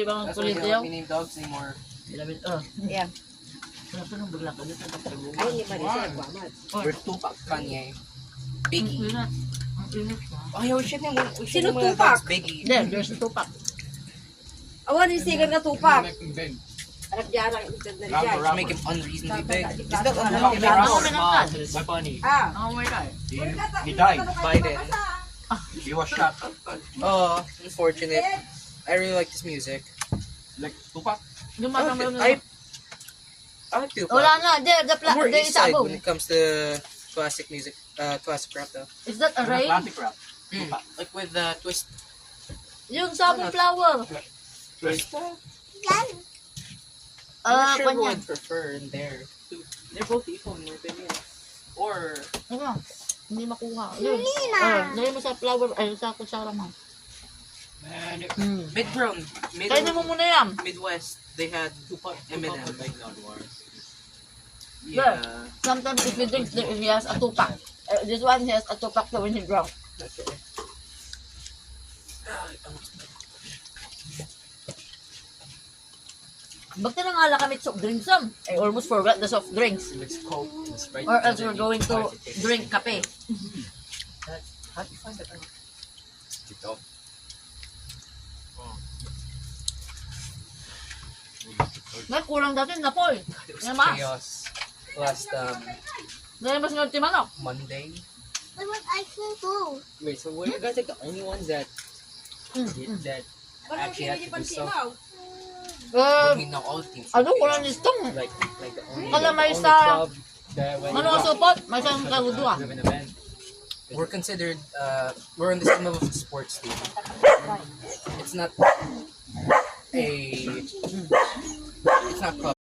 Ibang That's why kulit they don't yaw. be named dogs anymore. Yeah. Ano bigla ko dito? Ay, hindi pa rin siya nagwamat. We're Tupac, Kanye, Biggie. Ang init ba? Ay, we should name Sino mga Tupac? dogs Biggie. Hindi, there's a Tupac. Awan, yung sigar na tupak. Anak jarang itad na rin Just make him unreasonably big. Is that Ano, unreasonably Ako Ano? may nangkad. My bunny. Ah. Ako may kay. He died. Biden? He was shot. Oh, unfortunate. I really like this music. Like Tupac. Gumagamit mo. I like Tupac. Wala na, there I'm more is East Side above. when it comes to classic music, classic rap though. Is that a rain? Atlantic rap. Like with Twist. Yung sabong flower. Twist. I'm not sure who Kanya. I'd prefer in there. They're both equal in my opinion. Or Ano? Hindi makuha. Yun. Lagay mo sa flower, ay sa kutsara mo. Man, mid-ground, Kaya mo muna yan. Midwest, they had Tupac. Eminem. Like God Wars. Yeah. Sometimes if you drink, he has a tupak. This one, he has a tupak to when he drunk. Okay. Ba't ka nangala kami soft drinks sam? I almost forgot the soft drinks. It's Coke. It's Sprite. Or else we're going to drink kape. How do you find that out? TikTok. May kulang dati na po eh. It was Yan mas. chaos last Dahil mas nga si Manok. Monday. I want ice cream too. Wait, so were you guys like the only ones that that actually had to do stuff? I mean, not all teams. Ano kulang listong? Like the only, Kala may the only sa- club that when Ano ang support? May isang kagudwa. We have an event. we're considered we're on the same level of the sports team. It's not a it's not club.